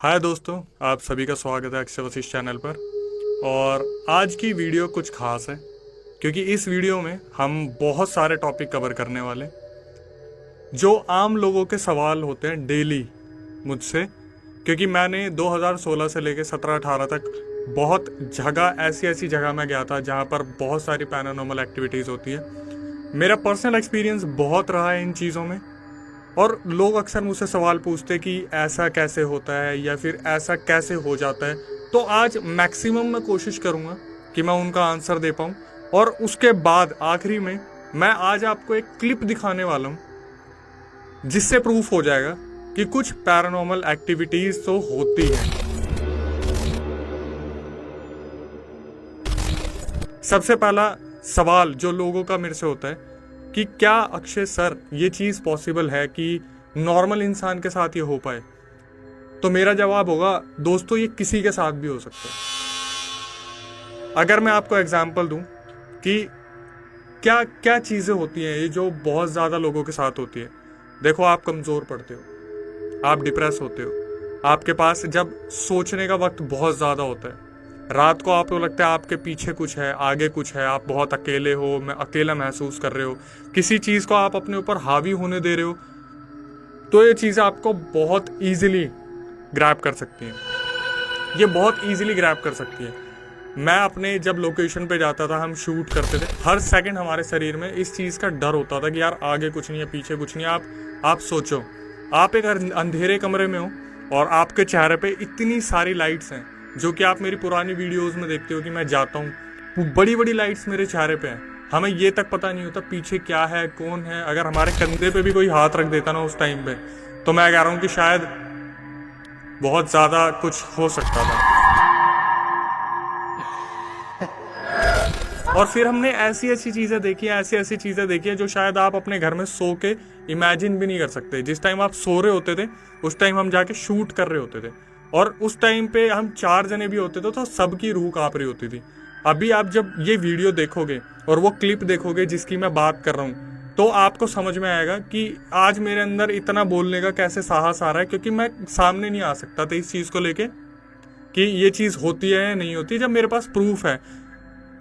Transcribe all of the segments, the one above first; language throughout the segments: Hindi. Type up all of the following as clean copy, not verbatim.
हाय दोस्तों, आप सभी का स्वागत है अक्षय वशिष्ठ चैनल पर। और आज की वीडियो कुछ खास है क्योंकि इस वीडियो में हम बहुत सारे टॉपिक कवर करने वाले जो आम लोगों के सवाल होते हैं डेली मुझसे। क्योंकि मैंने 2016 से लेकर 17-18 तक बहुत जगह ऐसी ऐसी जगह में गया था जहाँ पर बहुत सारी पैरानॉर्मल एक्टिविटीज़ होती है। मेरा पर्सनल एक्सपीरियंस बहुत रहा है इन चीज़ों में। और लोग अक्सर मुझसे सवाल पूछते कि ऐसा कैसे होता है या फिर ऐसा कैसे हो जाता है। तो आज मैक्सिमम मैं कोशिश करूँगा कि मैं उनका आंसर दे पाऊँ। और उसके बाद आखिरी में मैं आज आपको एक क्लिप दिखाने वाला हूँ जिससे प्रूफ हो जाएगा कि कुछ पैरानॉर्मल एक्टिविटीज़ तो होती हैं। सबसे पहला सवाल जो लोगों का मेरे से होता है कि क्या अक्षय सर ये चीज़ पॉसिबल है कि नॉर्मल इंसान के साथ ये हो पाए। तो मेरा जवाब होगा दोस्तों, ये किसी के साथ भी हो सकता है। अगर मैं आपको एग्जांपल दूं कि क्या क्या चीज़ें होती हैं ये जो बहुत ज़्यादा लोगों के साथ होती है। देखो, आप कमज़ोर पड़ते हो, आप डिप्रेस होते हो, आपके पास जब सोचने का वक्त बहुत ज़्यादा होता है, रात को आपको लगता है आपके पीछे कुछ है, आगे कुछ है, आप बहुत अकेले हो, मैं अकेला महसूस कर रहे हो, किसी चीज़ को आप अपने ऊपर हावी होने दे रहे हो, तो ये चीज़ें आपको बहुत ईजिली ग्रैब कर सकती हैं। ये बहुत ईजिली ग्रैब कर सकती है। मैं अपने जब लोकेशन पे जाता था, हम शूट करते थे, हर सेकंड हमारे शरीर में इस चीज़ का डर होता था कि यार आगे कुछ नहीं है, पीछे कुछ नहीं है। आप सोचो, आप एक अंधेरे कमरे में हो और आपके चेहरे पे इतनी सारी लाइट्स हैं, जो कि आप मेरी पुरानी वीडियोस में देखते हो कि मैं जाता हूँ, बड़ी बड़ी लाइट्स मेरे चेहरे पे हैं। हमें ये तक पता नहीं होता पीछे क्या है, कौन है। अगर हमारे कंधे पे भी कोई हाथ रख देता ना उस टाइम पे, तो मैं कह रहा हूँ कि शायद बहुत ज़्यादा कुछ हो सकता था। और फिर हमने ऐसी ऐसी चीज़ें देखी हैं, ऐसी ऐसी चीज़ें देखी हैं जो शायद आप अपने घर में सो के इमेजिन भी नहीं कर सकते। जिस टाइम आप सो रहे होते थे उस टाइम हम जाके शूट कर रहे होते थे, और उस टाइम पे हम 4 जने भी होते थे तो सबकी रूह कांप रही होती थी। अभी आप जब ये वीडियो देखोगे और वो क्लिप देखोगे जिसकी मैं बात कर रहा हूँ, तो आपको समझ में आएगा कि आज मेरे अंदर इतना बोलने का कैसे साहस आ रहा है। क्योंकि मैं सामने नहीं आ सकता था इस चीज़ को लेके कि ये चीज़ होती है या नहीं होती। जब मेरे पास प्रूफ है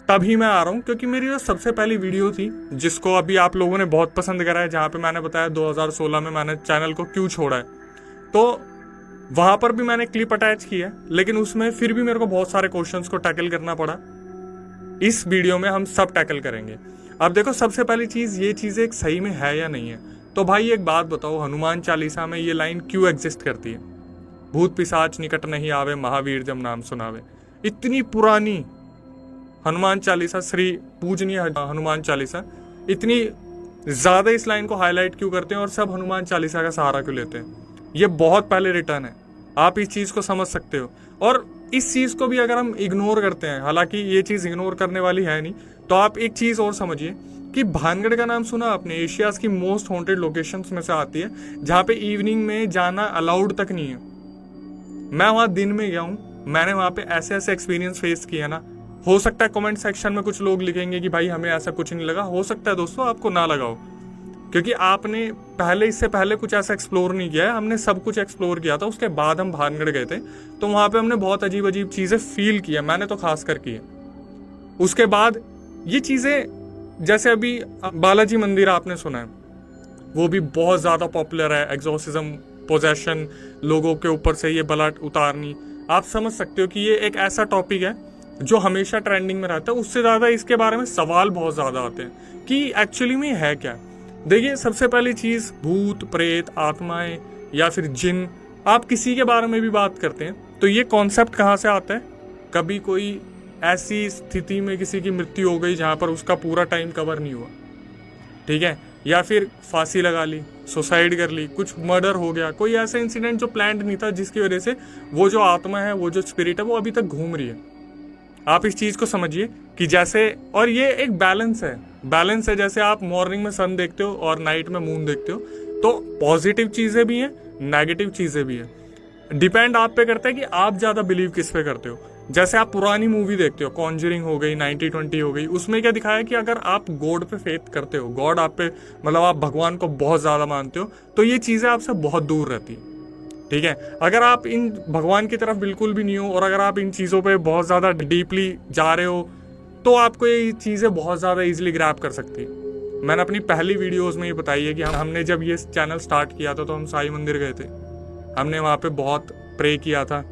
तभी मैं आ रहा हूँ। क्योंकि मेरी जो सबसे पहली वीडियो थी जिसको अभी आप लोगों ने बहुत पसंद करा है, जहाँ पे मैंने बताया 2016 में मैंने चैनल को क्यों छोड़ा है, तो वहां पर भी मैंने क्लिप अटैच की है, लेकिन उसमें फिर भी मेरे को बहुत सारे क्वेश्चंस को टैकल करना पड़ा। इस वीडियो में हम सब टैकल करेंगे। अब देखो, सबसे पहली चीज, ये चीज़ एक सही में है या नहीं है। तो भाई एक बात बताओ, हनुमान चालीसा में ये लाइन क्यों एग्जिस्ट करती है? भूत पिशाच निकट नहीं आवे, महावीर जब नाम सुनावे। इतनी पुरानी हनुमान चालीसा, श्री पूजनीय हनुमान चालीसा, इतनी ज्यादा इस लाइन को हाईलाइट क्यों करते हैं और सब हनुमान चालीसा का सहारा क्यों लेते हैं? ये बहुत पहले रिटर्न है, आप इस चीज़ को समझ सकते हो। और इस चीज़ को भी अगर हम इग्नोर करते हैं, हालांकि ये चीज़ इग्नोर करने वाली है नहीं, तो आप एक चीज़ और समझिए कि भानगढ़ का नाम सुना आपने? एशियाज की मोस्ट हॉन्टेड लोकेशंस में से आती है, जहाँ पे इवनिंग में जाना अलाउड तक नहीं है। मैं वहाँ दिन में गया हूँ, मैंने वहाँ पे ऐसे ऐसे एक्सपीरियंस फेस किया ना। हो सकता है कमेंट सेक्शन में कुछ लोग लिखेंगे कि भाई हमें ऐसा कुछ नहीं लगा। हो सकता है दोस्तों आपको ना लगाओ, क्योंकि आपने इससे पहले कुछ ऐसा एक्सप्लोर नहीं किया है। हमने सब कुछ एक्सप्लोर किया था, उसके बाद हम भानगढ़ गए थे, तो वहाँ पे हमने बहुत अजीब अजीब चीज़ें फील किया, मैंने तो खास कर की है। उसके बाद ये चीज़ें, जैसे अभी बालाजी मंदिर आपने सुना है, वो भी बहुत ज़्यादा पॉपुलर है। एग्जॉर्सिज्म, पोजेशन, लोगों के ऊपर से ये बला उतारनी, आप समझ सकते हो कि ये एक ऐसा टॉपिक है जो हमेशा ट्रेंडिंग में रहता है। उससे ज़्यादा इसके बारे में सवाल बहुत ज़्यादा आते हैं कि एक्चुअली में है क्या। देखिए, सबसे पहली चीज, भूत प्रेत, आत्माएं या फिर जिन, आप किसी के बारे में भी बात करते हैं तो ये कॉन्सेप्ट कहाँ से आता है? कभी कोई ऐसी स्थिति में किसी की मृत्यु हो गई जहाँ पर उसका पूरा टाइम कवर नहीं हुआ, ठीक है, या फिर फांसी लगा ली, सुसाइड कर ली, कुछ मर्डर हो गया, कोई ऐसा इंसिडेंट जो प्लान्ड नहीं था, जिसकी वजह से वो जो आत्मा है, वो जो स्पिरिट है, वो अभी तक घूम रही है। आप इस चीज को समझिए कि जैसे, और ये एक बैलेंस है जैसे आप मॉर्निंग में सन देखते हो और नाइट में मून देखते हो, तो पॉजिटिव चीजें भी हैं, नेगेटिव चीजें भी हैं। डिपेंड आप पे करता है कि आप ज्यादा बिलीव किस पे करते हो। जैसे आप पुरानी मूवी देखते हो, कॉन्जरिंग हो गई, 90-20 हो गई, उसमें क्या दिखाया कि अगर आप गॉड पे फेथ करते हो, गॉड आप पे, मतलब आप भगवान को बहुत ज्यादा मानते हो, तो ये चीजें आपसे बहुत दूर रहती है। ठीक है, अगर आप इन भगवान की तरफ बिल्कुल भी नहीं हो और अगर आप इन चीज़ों पे बहुत ज़्यादा डीपली जा रहे हो तो आपको ये चीज़ें बहुत ज़्यादा इजीली ग्रैब कर सकती है। मैंने अपनी पहली वीडियोस में ये बताई है कि हमने जब ये चैनल स्टार्ट किया था तो हम साईं मंदिर गए थे, हमने वहाँ पे बहुत प्रे किया था।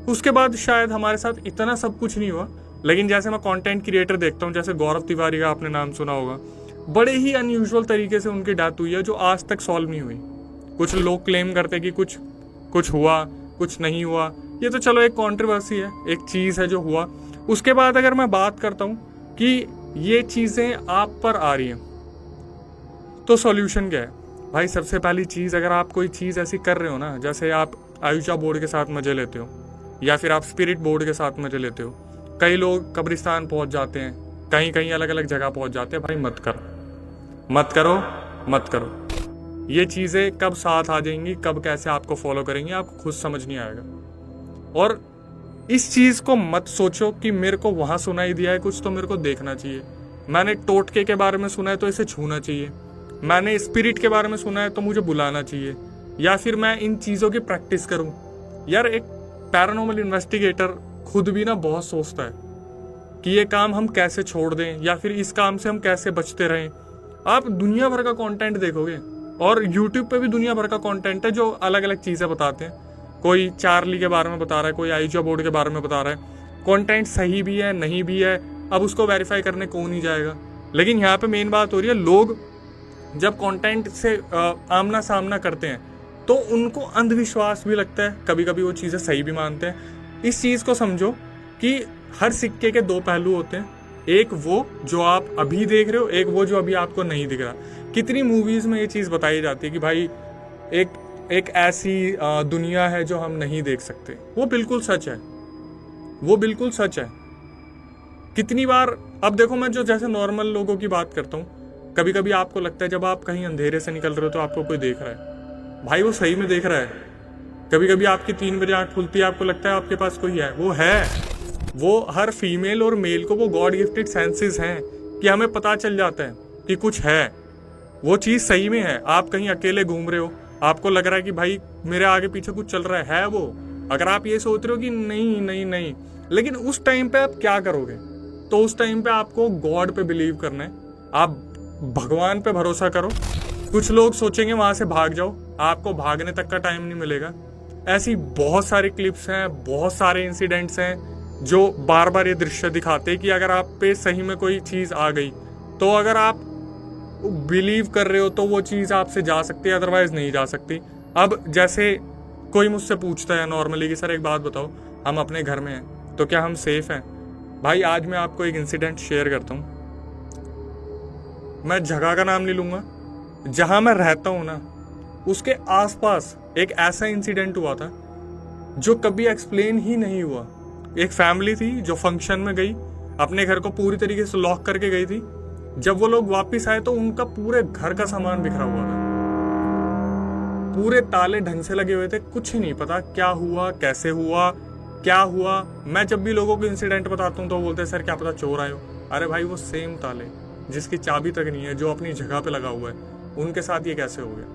उसके बाद शायद हमारे साथ इतना सब कुछ नहीं हुआ, लेकिन जैसे मैं कंटेंट क्रिएटर देखता हूँ, जैसे गौरव तिवारी का आपने नाम सुना होगा, बड़े ही अनयूजुअल तरीके से उनकी डेथ हुई है जो आज तक सॉल्व नहीं हुई। कुछ लोग क्लेम करते कि कुछ हुआ, कुछ नहीं हुआ, ये तो चलो एक कंट्रोवर्सी है, एक चीज़ है जो हुआ। उसके बाद अगर मैं बात करता हूँ कि ये चीज़ें आप पर आ रही हैं तो सॉल्यूशन क्या है भाई? सबसे पहली चीज़, अगर आप कोई चीज़ ऐसी कर रहे हो ना, जैसे आप आयुषा बोर्ड के साथ मजे लेते हो या फिर आप स्पिरिट बोर्ड के साथ मजे लेते हो, कई लोग कब्रिस्तान पहुंच जाते हैं, कहीं कहीं अलग अलग जगह पहुंच जाते हैं, भाई मत करो, मत करो, मत करो। ये चीज़ें कब साथ आ जाएंगी, कब कैसे आपको फॉलो करेंगी, आपको खुद समझ नहीं आएगा। और इस चीज़ को मत सोचो कि मेरे को वहाँ सुनाई दिया है कुछ तो मेरे को देखना चाहिए, मैंने टोटके के बारे में सुना है तो इसे छूना चाहिए, मैंने स्पिरिट के बारे में सुना है तो मुझे बुलाना चाहिए, या फिर मैं इन चीज़ों की प्रैक्टिस करूं। यार एक पैरानॉर्मल इन्वेस्टिगेटर खुद भी ना बहुत सोचता है कि ये काम हम कैसे छोड़ दें या फिर इस काम से हम कैसे बचते रहें। आप दुनिया भर का कंटेंट देखोगे और यूट्यूब पे भी दुनिया भर का कंटेंट है जो अलग अलग चीज़ें बताते हैं। कोई चार्ली के बारे में बता रहा है, कोई आयुषा बोर्ड के बारे में बता रहा है। कंटेंट सही भी है, नहीं भी है, अब उसको वेरीफाई करने कौन ही जाएगा। लेकिन यहाँ पे मेन बात हो रही है, लोग जब कंटेंट से आमना सामना करते हैं तो उनको अंधविश्वास भी लगता है, कभी कभी वो चीज़ें सही भी मानते हैं। इस चीज़ को समझो कि हर सिक्के के दो पहलू होते हैं, एक वो जो आप अभी देख रहे हो, एक वो जो अभी आपको नहीं दिख रहा। कितनी मूवीज़ में ये चीज़ बताई जाती है कि भाई एक ऐसी दुनिया है जो हम नहीं देख सकते। वो बिल्कुल सच है, वो बिल्कुल सच है। कितनी बार, अब देखो मैं जो जैसे नॉर्मल लोगों की बात करता हूँ, कभी कभी आपको लगता है जब आप कहीं अंधेरे से निकल रहे हो तो आपको कोई देख रहा है, भाई वो सही में देख रहा है। कभी कभी आपकी 3 बजे आँख खुलती है, आपको लगता है आपके पास कोई है, वो है। वो हर फीमेल और मेल को वो गॉड गिफ्टेड सेंसेस हैं कि हमें पता चल जाता है कि कुछ है, वो चीज़ सही में है। आप कहीं अकेले घूम रहे हो, आपको लग रहा है कि भाई मेरे आगे पीछे कुछ चल रहा है वो। अगर आप ये सोच रहे हो कि नहीं नहीं नहीं, लेकिन उस टाइम पे आप क्या करोगे? तो उस टाइम पे आपको गॉड पे बिलीव करना है, आप भगवान पे भरोसा करो। कुछ लोग सोचेंगे वहां से भाग जाओ, आपको भागने तक का टाइम नहीं मिलेगा। ऐसी बहुत सारी क्लिप्स हैं, बहुत सारे इंसिडेंट्स हैं जो बार बार ये दृश्य दिखाते हैं कि अगर आप पे सही में कोई चीज़ आ गई तो अगर आप बिलीव कर रहे हो तो वो चीज़ आपसे जा सकती है, अदरवाइज नहीं जा सकती। अब जैसे कोई मुझसे पूछता है नॉर्मली कि सर एक बात बताओ, हम अपने घर में हैं तो क्या हम सेफ हैं? भाई आज मैं आपको एक इंसिडेंट शेयर करता हूँ। मैं जगह का नाम नहीं लूँगा, जहाँ मैं रहता हूँ ना उसके आसपास एक ऐसा इंसिडेंट हुआ था जो कभी एक्सप्लेन ही नहीं हुआ। एक फैमिली थी जो फंक्शन में गई, अपने घर को पूरी तरीके से लॉक करके गई थी। जब वो लोग वापस आए तो उनका पूरे घर का सामान बिखरा हुआ था, पूरे ताले ढंग से लगे हुए थे, कुछ ही नहीं पता क्या हुआ, कैसे हुआ, क्या हुआ। मैं जब भी लोगों को इंसिडेंट बताता हूँ तो बोलते हैं सर क्या पता चोर आए हो। अरे भाई वो सेम ताले जिसकी चाबी तक नहीं है, जो अपनी जगह पे लगा हुआ है, उनके साथ ये कैसे हो गया?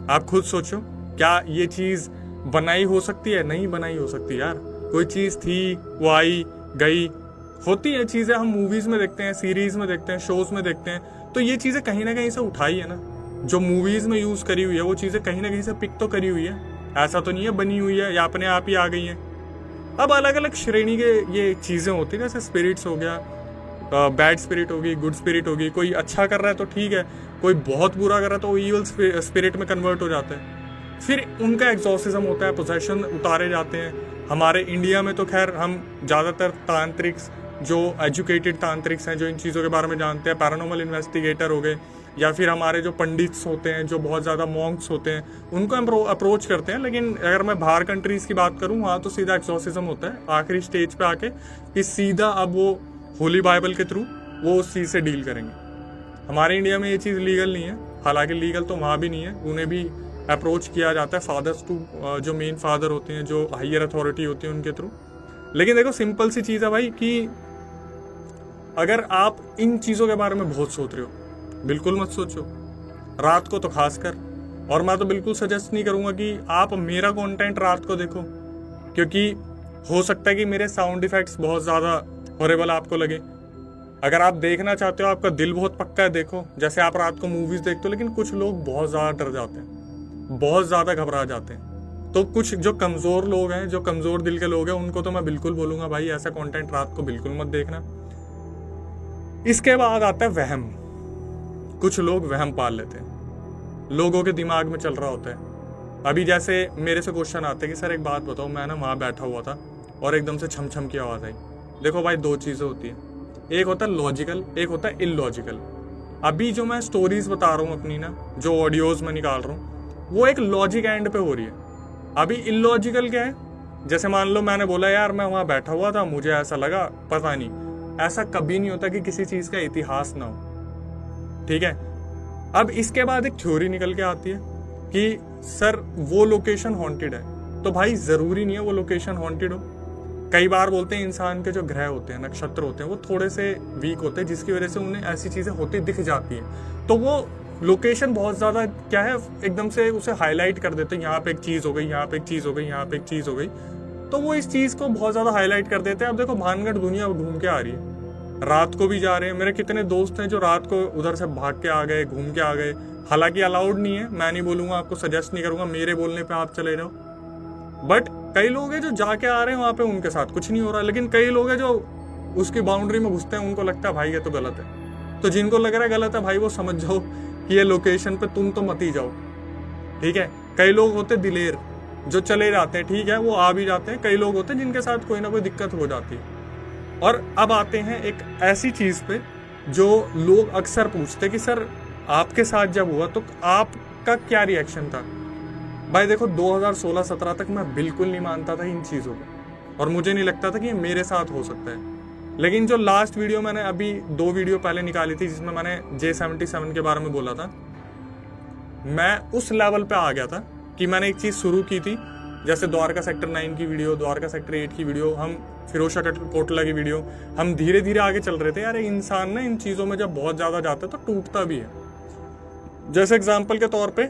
आप खुद सोचो, क्या ये चीज बनाई हो सकती है? नहीं बनाई हो सकती यार। कोई चीज थी, वो आई गई, होती है चीजें। हम मूवीज में देखते हैं, सीरीज में देखते हैं, शोज में देखते हैं, तो ये चीजें कहीं ना कहीं से उठाई है ना। जो मूवीज में यूज करी हुई है वो चीजें कहीं ना कहीं से पिक तो करी हुई है, ऐसा तो नहीं है बनी हुई है या अपने आप ही आ गई है। अब अलग अलग श्रेणी के ये चीजें होती है, जैसे स्पिरिट्स हो गया, बैड स्पिरिट होगी, गुड स्पिरिट होगी। कोई अच्छा कर रहा है तो ठीक है, कोई बहुत बुरा कर रहा है तो वो ईविल स्पिरिट में कन्वर्ट हो जाता है। फिर उनका एग्जॉर्सिज्म होता है, पोजेशन उतारे जाते हैं। हमारे इंडिया में तो खैर हम ज़्यादातर तांत्रिक्स, जो एजुकेटेड तांत्रिक्स हैं, जो इन चीज़ों के बारे में जानते हैं, पैरानॉर्मल इन्वेस्टिगेटर हो गए, या फिर हमारे जो पंडित्स होते हैं, जो बहुत ज़्यादा मॉन्क्स होते हैं, उनको हम अप्रोच करते हैं। लेकिन अगर मैं बाहर कंट्रीज़ की बात करूँ, वहाँ तो सीधा एग्जॉर्सिज्म होता है आखिरी स्टेज पे आके, कि सीधा अब वो होली बाइबल के थ्रू वो उस चीज़ से डील करेंगे। हमारे इंडिया में ये चीज़ लीगल नहीं है, हालांकि लीगल तो वहाँ भी नहीं है, उन्हें भी अप्रोच किया जाता है फादर्स टू, जो मेन फादर होते हैं, जो हायर अथॉरिटी होती है, उनके थ्रू। लेकिन देखो सिंपल सी चीज़ है भाई कि अगर आप इन चीज़ों के बारे में बहुत सोच रहे हो, बिल्कुल मत सोचो। रात को तो खासकर। और मैं तो बिल्कुल सजेस्ट नहीं करूंगा कि आप मेरा कंटेंट रात को देखो, क्योंकि हो सकता है कि मेरे साउंड इफेक्ट्स बहुत ज़्यादा हॉरेबल आपको लगे। अगर आप देखना चाहते हो, आपका दिल बहुत पक्का है, देखो। जैसे आप रात को मूवीज़ देखते हो, लेकिन कुछ लोग बहुत ज़्यादा डर जाते हैं, बहुत ज़्यादा घबरा जाते हैं। तो कुछ जो कमज़ोर लोग हैं, जो कमज़ोर दिल के लोग हैं, उनको तो मैं बिल्कुल बोलूँगा भाई ऐसा कंटेंट रात को बिल्कुल मत देखना। इसके बाद आता है वहम। कुछ लोग वहम पाल लेते हैं, लोगों के दिमाग में चल रहा होता है। अभी जैसे मेरे से क्वेश्चन आते हैं कि सर एक बात बताओ, मैं ना वहाँ बैठा हुआ था और एकदम से छम छम की आवाज़ आई। देखो भाई, दो चीज़ें होती हैं, एक होता है लॉजिकल, एक होता है इलॉजिकल। अभी जो मैं स्टोरीज बता रहा हूँ अपनी ना, जो ऑडियोज में निकाल रहा हूँ, वो एक लॉजिक एंड पे हो रही है। अभी इलॉजिकल क्या है, जैसे मान लो मैंने बोला यार मैं वहाँ बैठा हुआ था, मुझे ऐसा लगा, पता नहीं। ऐसा कभी नहीं होता कि किसी चीज़ का इतिहास ना हो, ठीक है। अब इसके बाद एक थ्योरी निकल के आती है कि सर वो लोकेशन हॉन्टेड है। तो भाई ज़रूरी नहीं है वो लोकेशन हॉन्टेड हो। कई बार बोलते हैं इंसान के जो ग्रह होते हैं, नक्षत्र होते हैं, वो थोड़े से वीक होते हैं, जिसकी वजह से उन्हें ऐसी चीज़ें होती दिख जाती हैं। तो वो लोकेशन बहुत ज़्यादा क्या है, एकदम से उसे हाईलाइट कर देते हैं, यहाँ पे एक चीज़ हो गई, यहाँ पे एक चीज़ हो गई, यहाँ पे एक चीज़ हो गई। तो वो इस चीज़ को बहुत ज़्यादा हाईलाइट कर देते हैं। अब देखो, भानगढ़ दुनिया घूम के आ रही है, रात को भी जा रहे हैं। मेरे कितने दोस्त हैं जो रात को उधर से भाग के आ गए, घूम के आ गए। हालांकि अलाउड नहीं है, मैं नहीं बोलूँगा, आपको सजेस्ट नहीं करूँगा, मेरे बोलने पर आप चले जाओ। बट कई लोग हैं जो जाके आ रहे हैं वहाँ पे, उनके साथ कुछ नहीं हो रहा। लेकिन कई लोग हैं जो उसकी बाउंड्री में घुसते हैं, उनको लगता है भाई ये तो गलत है। तो जिनको लग रहा है गलत है भाई, वो समझ जाओ कि ये लोकेशन पे तुम तो मत ही जाओ, ठीक है। कई लोग होते दिलेर जो चले जाते हैं, ठीक है, वो आ भी जाते हैं। कई लोग होते हैं जिनके साथ कोई ना कोई दिक्कत हो जाती है। और अब आते हैं एक ऐसी चीज़ पे जो लोग अक्सर पूछते हैं कि सर आपके साथ जब हुआ तो आपका क्या रिएक्शन था। भाई देखो, 2016-17 तक मैं बिल्कुल नहीं मानता था इन चीज़ों को, और मुझे नहीं लगता था कि ये मेरे साथ हो सकता है। लेकिन जो लास्ट वीडियो मैंने अभी 2 वीडियो पहले निकाली थी, जिसमें मैंने J77 के बारे में बोला था, मैं उस लेवल पे आ गया था कि मैंने एक चीज़ शुरू की थी, जैसे द्वारका सेक्टर 9 की वीडियो, द्वारका सेक्टर 8 की वीडियो, हम फिरोज कोटला की वीडियो, हम धीरे धीरे आगे चल रहे थे। यार इंसान ना इन चीज़ों में जब बहुत ज़्यादा जाता है तो टूटता भी है। जैसे एग्जाम्पल के तौर पर,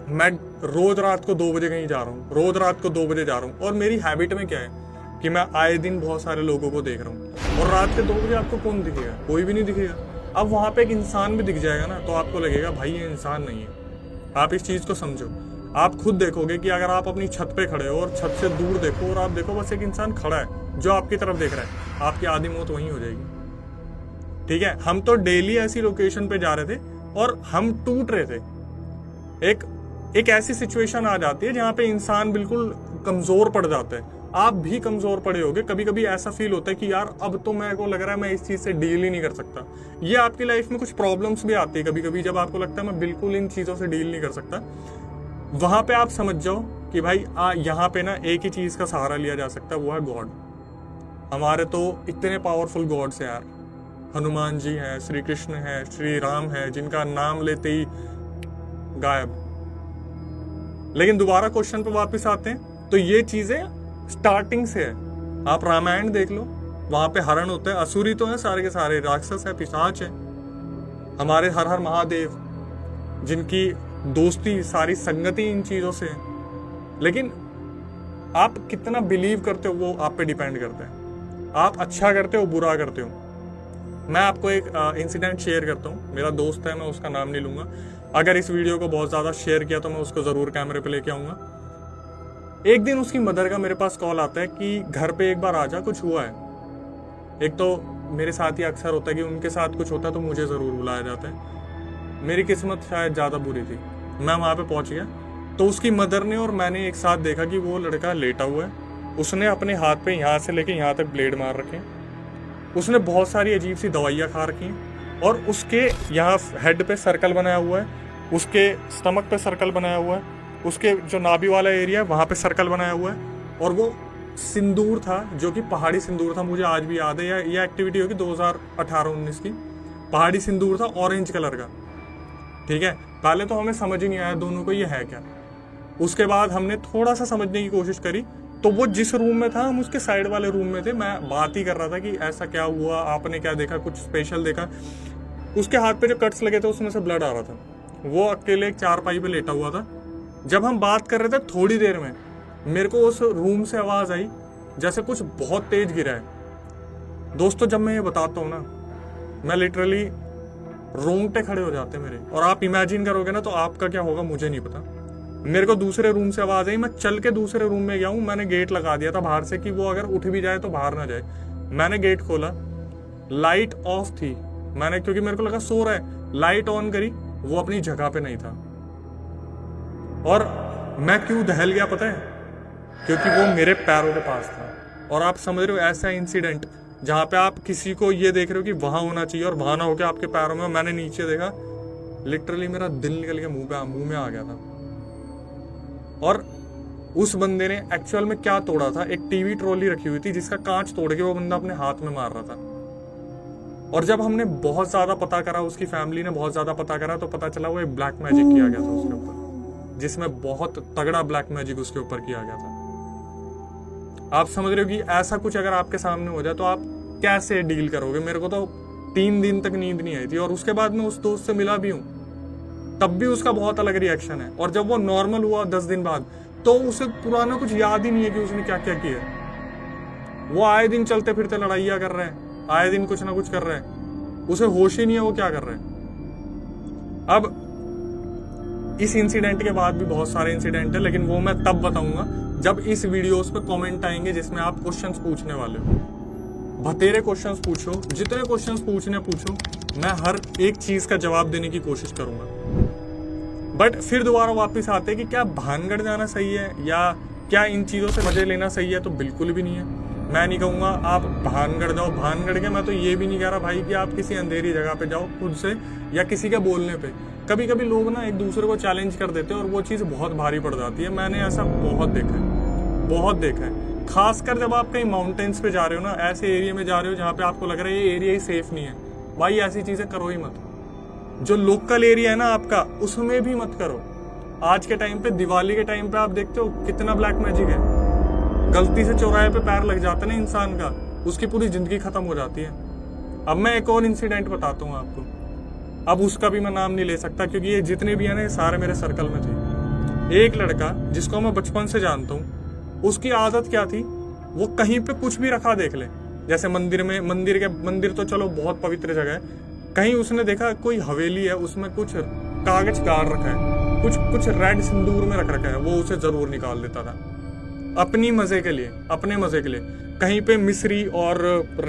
मैं रोज रात को 2 बजे कहीं जा रहा हूँ, रोज रात को 2 बजे जा रहा हूँ, और मेरी हैबिट में क्या है कि मैं आए दिन बहुत सारे लोगों को देख रहा हूँ। और रात के 2 बजे आपको कौन दिखेगा? कोई भी नहीं दिखेगा। अब वहाँ पे एक इंसान भी दिख जाएगा ना, तो आपको लगेगा भाई ये इंसान नहीं है। आप इस चीज़ को समझो। आप खुद देखोगे कि अगर आप अपनी छत पे खड़े हो और छत से दूर देखो और आप देखो बस एक इंसान खड़ा है जो आपकी तरफ देख रहा है, आपकी आधी मौत वहीं हो जाएगी, ठीक है। हम तो डेली ऐसी लोकेशन पे जा रहे थे और हम टूट रहे थे। एक ऐसी सिचुएशन आ जाती है जहाँ पे इंसान बिल्कुल कमजोर पड़ जाता है। आप भी कमजोर पड़े होगे। कभी कभी ऐसा फील होता है कि यार अब तो मेरे को लग रहा है मैं इस चीज से डील ही नहीं कर सकता। ये आपकी लाइफ में कुछ प्रॉब्लम्स भी आती है कभी कभी, जब आपको लगता है मैं बिल्कुल इन चीजों से डील नहीं कर सकता। वहां पे आप समझ जाओ कि भाई यहाँ पे ना एक ही चीज का सहारा लिया जा सकता है, वो है गॉड। हमारे तो इतने पावरफुल गॉड्स हैं यार। हनुमान जी हैं, श्री कृष्ण है, श्री राम है, जिनका नाम लेते ही गायब। लेकिन दोबारा क्वेश्चन पे वापस आते हैं, तो ये चीजें स्टार्टिंग से है। आप रामायण देख लो, वहां पे हरण होते हैं, असुरी तो है सारे के सारे, राक्षस है, पिशाच है। हमारे हर हर महादेव, जिनकी दोस्ती सारी संगति इन चीजों से है। लेकिन आप कितना बिलीव करते हो वो आप पे डिपेंड करता है। आप अच्छा करते हो, बुरा करते हो। मैं आपको एक इंसिडेंट शेयर करता हूँ। मेरा दोस्त है, मैं उसका नाम नहीं लूंगा। अगर इस वीडियो को बहुत ज़्यादा शेयर किया तो मैं उसको ज़रूर कैमरे पे लेके आऊँगा। एक दिन उसकी मदर का मेरे पास कॉल आता है कि घर पे एक बार आ जा, कुछ हुआ है। एक तो मेरे साथ ही अक्सर होता है कि उनके साथ कुछ होता है तो मुझे ज़रूर बुलाया जाता है। मेरी किस्मत शायद ज़्यादा बुरी थी, मैं वहाँ पर पहुँच गया। तो उसकी मदर ने और मैंने एक साथ देखा कि वो लड़का लेटा हुआ है। उसने अपने हाथ पे यहाँ से लेके यहाँ तक ब्लेड मार रखे हैं। उसने बहुत सारी अजीब सी दवाइयाँ खा रखी हैं और उसके यहाँ हेड पे सर्कल बनाया हुआ है, उसके स्टमक पे सर्कल बनाया हुआ है, उसके जो नाभि वाला एरिया है वहाँ पे सर्कल बनाया हुआ है। और वो सिंदूर था जो कि पहाड़ी सिंदूर था, मुझे आज भी याद है। ये एक्टिविटी होगी 2018-19 की। पहाड़ी सिंदूर था ऑरेंज कलर का, ठीक है। पहले तो हमें समझ ही नहीं आया दोनों को ये है क्या। उसके बाद हमने थोड़ा सा समझने की कोशिश करी, तो वो जिस रूम में था हम उसके साइड वाले रूम में थे। मैं बात ही कर रहा था कि ऐसा क्या हुआ, आपने क्या देखा, कुछ स्पेशल देखा। उसके हाथ पे जो कट्स लगे थे उसमें से ब्लड आ रहा था। वो अकेले एक चारपाई पे लेटा हुआ था। जब हम बात कर रहे थे थोड़ी देर में मेरे को उस रूम से आवाज आई जैसे कुछ बहुत तेज गिरा है। दोस्तों जब मैं ये बताता हूँ ना, मैं लिटरली रोंगटे खड़े हो जाते मेरे, और आप इमेजिन करोगे ना तो आपका क्या होगा मुझे नहीं पता। मेरे को दूसरे रूम से आवाज आई, मैं चल के दूसरे रूम में गया हूँ। मैंने गेट लगा दिया था बाहर से कि वो अगर उठ भी जाए तो बाहर ना जाए। मैंने गेट खोला, लाइट ऑफ थी। मैंने, क्योंकि मेरे को लगा सो रहा है, लाइट ऑन करी, वो अपनी जगह पे नहीं था। और मैं क्यों दहल गया पता है? क्योंकि वो मेरे पैरों के पास था। और आप समझ रहे हो ऐसा इंसिडेंट जहां पे आप किसी को ये देख रहे हो कि वहां होना चाहिए और वहां ना होकर आपके पैरों में, मैंने नीचे देखा, लिटरली मेरा दिल निकल के मुंह में आ गया था। और उस बंदे ने एक्चुअल में क्या तोड़ा था, एक टीवी ट्रॉली रखी हुई थी जिसका कांच तोड़ के वो बंदा अपने हाथ में मार रहा था। और जब हमने बहुत ज्यादा पता करा, उसकी फैमिली ने बहुत ज्यादा पता करा, तो पता चला वो एक ब्लैक मैजिक किया गया था उसके ऊपर, जिसमें बहुत तगड़ा ब्लैक मैजिक उसके ऊपर किया गया था। आप समझ रहे हो कि ऐसा कुछ अगर आपके सामने हो जाए तो आप कैसे डील करोगे? मेरे को तो 3 दिन तक नींद नहीं आई थी। और उसके बाद मैं उस दोस्त से मिला भी हूं, तब भी उसका बहुत अलग रिएक्शन है। और जब वो नॉर्मल हुआ 10 दिन बाद, तो उसे पुराना कुछ याद ही नहीं है कि उसने क्या क्या किया। वो आए दिन चलते फिरते लड़ाइयां कर रहे हैं, आए दिन कुछ ना कुछ कर रहे हैं, उसे होश ही नहीं है वो क्या कर रहे हैं। अब इस इंसिडेंट के बाद भी बहुत सारे इंसिडेंट है, लेकिन वो मैं तब बताऊंगा जब इस वीडियोस पे कमेंट आएंगे जिसमें आप क्वेश्चंस पूछने वाले हो। बतेरे क्वेश्चंस पूछो, जितने क्वेश्चंस पूछने पूछो, मैं हर एक चीज का जवाब देने की कोशिश करूंगा। बट फिर दोबारा वापस आते कि क्या भानगढ़ जाना सही है या क्या इन चीजों से मजे लेना सही है? तो बिल्कुल भी नहीं है। मैं नहीं कहूंगा आप भानगढ़ जाओ। भानगढ़ के मैं तो ये भी नहीं कह रहा भाई कि आप किसी अंधेरी जगह पे जाओ खुद से या किसी के बोलने पे। कभी कभी लोग ना एक दूसरे को चैलेंज कर देते हैं और वो चीज बहुत भारी पड़ जाती है। मैंने ऐसा बहुत देखा है। खासकर जब आप कहीं माउंटेन्स पे जा रहे हो ना, ऐसे एरिया में जा रहे हो जहाँ पे आपको लग रहा है ये एरिया ही सेफ नहीं है, भाई ऐसी चीजें करो ही मत। जो लोकल एरिया है ना आपका, उसमें भी मत करो। आज के टाइम पे, दिवाली के टाइम पे आप देखते हो कितना ब्लैक मैजिक है। गलती से चौराहे पे पैर लग जाता है ना इंसान का, उसकी पूरी जिंदगी खत्म हो जाती है। अब मैं एक और इंसिडेंट बताता हूँ आपको। अब उसका भी मैं नाम नहीं ले सकता क्योंकि ये जितने भी है ना ये सारे मेरे सर्कल में थे। एक लड़का जिसको मैं बचपन से जानता हूँ, उसकी आदत क्या थी, वो कहीं पे कुछ भी रखा देख ले, जैसे मंदिर तो चलो बहुत पवित्र जगह है, कहीं उसने देखा कोई हवेली है उसमें कुछ कागज गाड़ रखा है, कुछ रेड सिंदूर में रख रखा है, वो उसे जरूर निकाल देता था अपने मजे के लिए। कहीं पे मिश्री और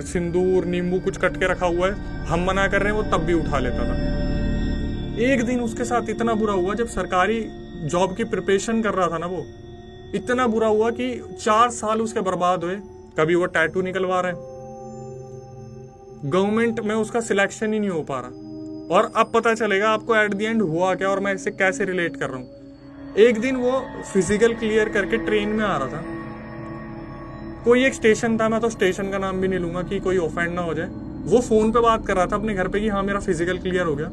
सिंदूर नींबू कुछ कट के रखा हुआ है, हम मना कर रहे हैं, वो तब भी उठा लेता था। एक दिन उसके साथ इतना बुरा हुआ, जब सरकारी जॉब की प्रिपरेशन कर रहा था ना, वो इतना बुरा हुआ कि 4 साल उसके बर्बाद हुए। कभी वो टैटू निकलवा रहे, गवर्नमेंट में उसका सिलेक्शन ही नहीं हो पा रहा। और अब पता चलेगा आपको एट द एंड हुआ क्या और मैं इससे कैसे रिलेट कर रहा हूं। एक दिन वो फिजिकल क्लियर करके ट्रेन में आ रहा था, कोई एक स्टेशन था, मैं तो स्टेशन का नाम भी नहीं लूंगा कि कोई ऑफेंड ना हो जाए। वो फोन पे बात कर रहा था अपने घर पे कि हाँ मेरा फिजिकल क्लियर हो गया।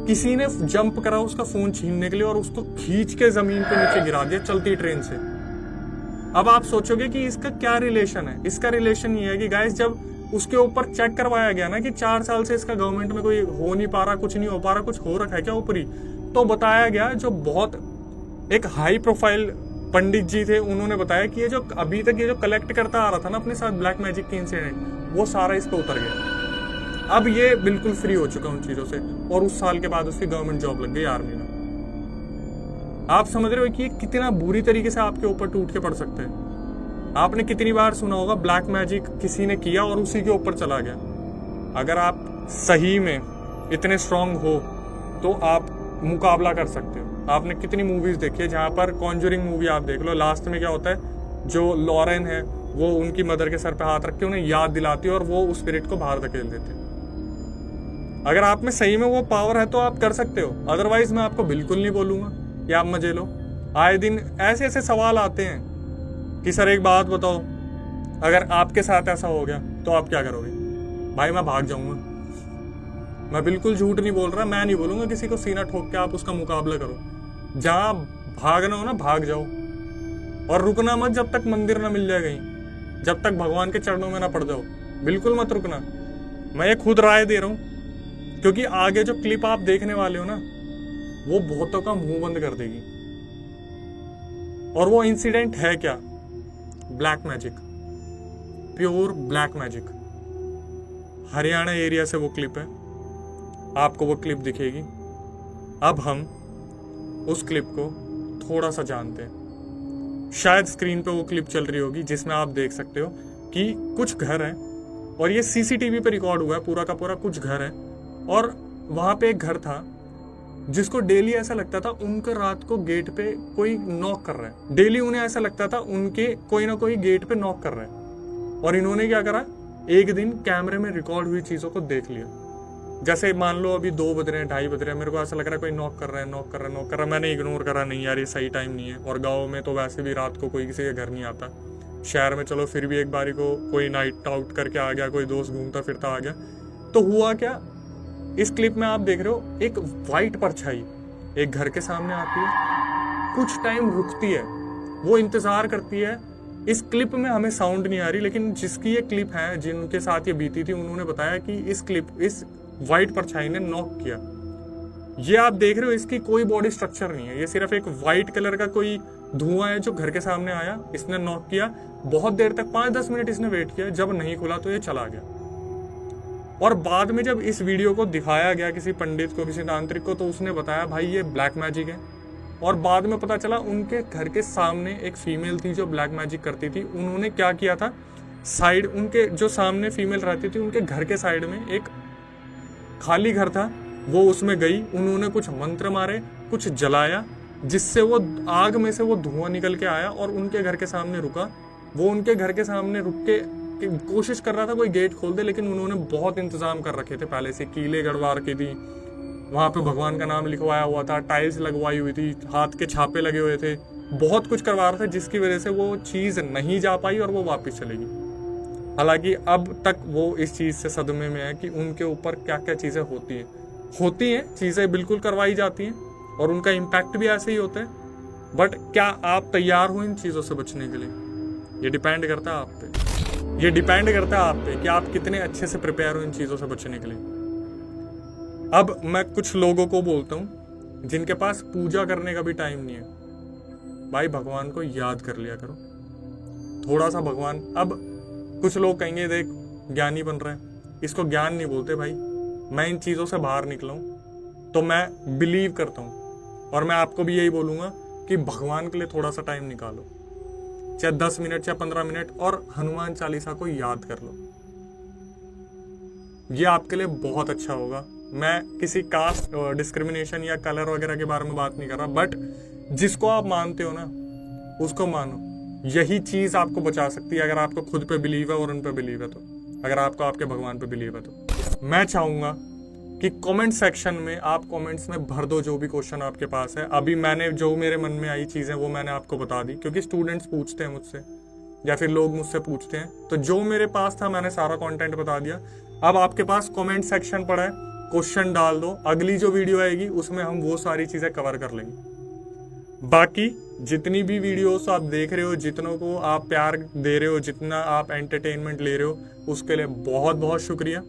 किसी ने जंप करा उसका फोन छीनने के लिए और उसको खींच के जमीन पे नीचे गिरा दिया चलती ट्रेन से। अब आप सोचोगे कि इसका क्या रिलेशन है? इसका रिलेशन ये है कि गाइस, जब उसके ऊपर चेक करवाया गया ना कि 4 साल से इसका गवर्नमेंट में कोई हो नहीं पा रहा, कुछ नहीं हो पा रहा, कुछ हो रखा है क्या ऊपरी, तो बताया गया, जो बहुत एक हाई प्रोफाइल पंडित जी थे, उन्होंने बताया कि ये जो अभी तक ये जो कलेक्ट करता आ रहा था ना अपने साथ ब्लैक मैजिक के इंसिडेंट, वो सारा इस पे उतर गया। अब ये बिल्कुल फ्री हो चुका उन चीजों से, और उस साल के बाद उसकी गवर्नमेंट जॉब लग गई आर्मी में। आप समझ रहे हो कि ये कितना बुरी तरीके से आपके ऊपर टूट के पड़ सकते हैं। आपने कितनी बार सुना होगा ब्लैक मैजिक किसी ने किया और उसी के ऊपर चला गया। अगर आप सही में इतने स्ट्रांग हो तो आप मुकाबला कर सकते हो। आपने कितनी मूवीज देखी है जहां पर, कॉन्जरिंग मूवी आप देख लो, लास्ट में क्या होता है, जो लॉरेन है वो उनकी मदर के सर पे हाथ रख के उन्हें याद दिलाती है और वो उस स्पिरिट को बाहर धकेल देते हैं। अगर आप में सही में वो पावर है तो आप कर सकते हो, अदरवाइज मैं आपको बिल्कुल नहीं बोलूंगा कि आप मजे लो। आए दिन ऐसे ऐसे सवाल आते हैं कि सर एक बात बताओ, अगर आपके साथ ऐसा हो गया तो आप क्या करोगे? भाई मैं भाग जाऊंगा। मैं बिल्कुल झूठ नहीं बोल रहा, मैं नहीं बोलूंगा किसी को सीना ठोक के आप उसका मुकाबला करो। जहां भागना हो ना भाग जाओ, और रुकना मत जब तक मंदिर ना मिल जाए कहीं, जब तक भगवान के चरणों में ना पड़ जाओ, बिल्कुल मत रुकना। मैं ये खुद राय दे रहा हूं, क्योंकि आगे जो क्लिप आप देखने वाले हो ना, वो बहुतों का मुंह बंद कर देगी। और वो इंसिडेंट है क्या? Black magic, pure black magic. Haryana area से वो क्लिप है, आपको वो क्लिप दिखेगी। अब हम उस क्लिप को थोड़ा सा जानते हैं। शायद स्क्रीन पे वो क्लिप चल रही होगी जिसमें आप देख सकते हो कि कुछ घर हैं, और ये सीसीटीवी पे रिकॉर्ड हुआ है पूरा का पूरा। कुछ घर है और वहां पे एक घर था जिसको डेली ऐसा लगता था उनके रात को गेट पे कोई नॉक कर रहा है। डेली उन्हें ऐसा लगता था उनके कोई ना कोई गेट पे नॉक कर रहा है। और इन्होंने क्या करा, एक दिन कैमरे में रिकॉर्ड हुई चीजों को देख लिया। जैसे मान लो अभी 2 बज रहे हैं, 2:30 बज रहे हैं, मेरे को ऐसा लग रहा है कोई नॉक कर रहा है, नॉक कर रहा है, नॉक कर रहा है। मैंने इग्नोर करा, नहीं यार ये सही टाइम नहीं है। और गाँव में तो वैसे भी रात को कोई किसी के घर नहीं आता। शहर में चलो फिर भी एक बारी को कोई नाइट आउट करके आ गया, कोई दोस्त घूमता फिरता आ गया। तो हुआ क्या, इस क्लिप में आप देख रहे हो एक वाइट परछाई एक घर के सामने आती है, कुछ टाइम रुकती है, वो इंतजार करती है। इस क्लिप में हमें साउंड नहीं आ रही, लेकिन जिसकी ये क्लिप है, जिनके साथ ये बीती थी, उन्होंने बताया कि इस वाइट परछाई ने नॉक किया। ये आप देख रहे हो, इसकी कोई बॉडी स्ट्रक्चर नहीं है, ये सिर्फ एक वाइट कलर का कोई धुआं है जो घर के सामने आया, इसने नॉक किया। बहुत देर तक 5-10 मिनट इसने वेट किया, जब नहीं खुला तो ये चला गया। और बाद में जब इस वीडियो को दिखाया गया किसी पंडित को, किसी तांत्रिक को, तो उसने बताया भाई ये ब्लैक मैजिक है। और बाद में पता चला उनके घर के सामने एक फीमेल थी जो ब्लैक मैजिक करती थी। उन्होंने क्या किया था, साइड उनके जो सामने फीमेल रहती थी, उनके घर के साइड में एक खाली घर था, वो उसमें गई, उन्होंने कुछ मंत्र मारे, कुछ जलाया, जिससे वो आग में से वो धुआं निकल के आया और उनके घर के सामने रुका। वो उनके घर के सामने रुक के कोशिश कर रहा था कोई गेट खोल दे, लेकिन उन्होंने बहुत इंतजाम कर रखे थे पहले से। कीले गड़वा रखी थी, वहां पे भगवान का नाम लिखवाया हुआ था, टाइल्स लगवाई हुई थी, हाथ के छापे लगे हुए थे, बहुत कुछ करवा रहा था, जिसकी वजह से वो चीज नहीं जा पाई और वो वापस चलेगी। हालांकि अब तक वो इस चीज से सदमे में है कि उनके ऊपर क्या क्या चीजें होती हैं, चीजें बिल्कुल करवाई जाती हैं और उनका इम्पैक्ट भी ऐसे ही होता है। बट क्या आप तैयार हो इन चीजों से बचने के लिए? ये डिपेंड करता है आप पे, ये डिपेंड करता है आप पे कि आप कितने अच्छे से प्रिपेयर हो इन चीजों से बचने के लिए। अब मैं कुछ लोगों को बोलता हूं जिनके पास पूजा करने का भी टाइम नहीं है, भाई भगवान को याद कर लिया करो थोड़ा सा। भगवान, अब कुछ लोग कहेंगे देख ज्ञानी बन रहा है, इसको ज्ञान नहीं बोलते भाई। मैं इन चीजों से बाहर निकला हूं तो मैं बिलीव करता हूं, और मैं आपको भी यही बोलूंगा कि भगवान के लिए थोड़ा सा टाइम निकालो, चाहे 10 मिनट चाहे 15 मिनट, और हनुमान चालीसा को याद कर लो। ये आपके लिए बहुत अच्छा होगा। मैं किसी कास्ट डिस्क्रिमिनेशन या कलर वगैरह के बारे में बात नहीं कर रहा, बट जिसको आप मानते हो ना उसको मानो। यही चीज आपको बचा सकती है अगर आपको खुद पे बिलीव है और उन पे बिलीव है तो, अगर आपको आपके भगवान पे बिलीव है तो। मैं चाहूंगा कि कमेंट सेक्शन में आप कमेंट्स में भर दो जो भी क्वेश्चन आपके पास है। अभी मैंने जो मेरे मन में आई चीजें वो मैंने आपको बता दी, क्योंकि स्टूडेंट्स पूछते हैं मुझसे या फिर लोग मुझसे पूछते हैं, तो जो मेरे पास था मैंने सारा कंटेंट बता दिया। अब आपके पास कमेंट सेक्शन पड़ा है, क्वेश्चन डाल दो, अगली जो वीडियो आएगी उसमें हम वो सारी चीजें कवर कर लेंगे। बाकी जितनी भी वीडियोस आप देख रहे हो, जितनों को आप प्यार दे रहे हो, जितना आप एंटरटेनमेंट ले रहे हो, उसके लिए बहुत बहुत शुक्रिया।